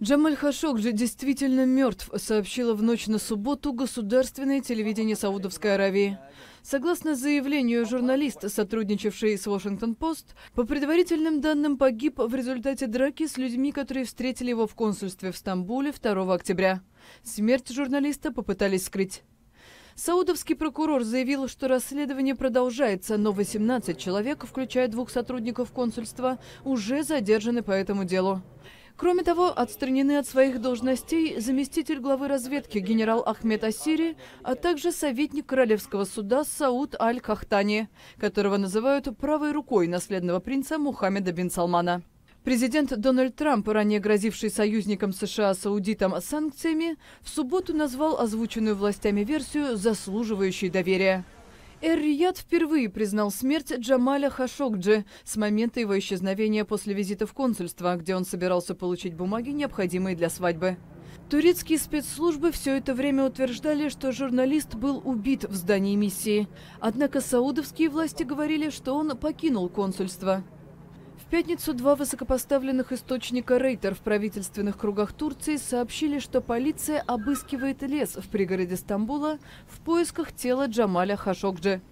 Джамаль Хашогджи действительно мертв, сообщило в ночь на субботу государственное телевидение Саудовской Аравии. Согласно заявлению журналиста, сотрудничавший с Вашингтон-Пост, по предварительным данным погиб в результате драки с людьми, которые встретили его в консульстве в Стамбуле 2 октября. Смерть журналиста попытались скрыть. Саудовский прокурор заявил, что расследование продолжается, но 18 человек, включая 2 сотрудников консульства, уже задержаны по этому делу. Кроме того, отстранены от своих должностей заместитель главы разведки генерал Ахмед Ассири, а также советник Королевского суда Сауд Аль-Кахтани, которого называют правой рукой наследного принца Мухаммеда бин Салмана. Президент Дональд Трамп, ранее грозивший союзникам США саудитам санкциями, в субботу назвал озвученную властями версию заслуживающей доверия. Эр-Рияд впервые признал смерть Джамаля Хашогджи с момента его исчезновения после визита в консульство, где он собирался получить бумаги, необходимые для свадьбы. Турецкие спецслужбы все это время утверждали, что журналист был убит в здании миссии. Однако саудовские власти говорили, что он покинул консульство. В пятницу 2 высокопоставленных источника Рейтер в правительственных кругах Турции сообщили, что полиция обыскивает лес в пригороде Стамбула в поисках тела Джамаля Хашогджи.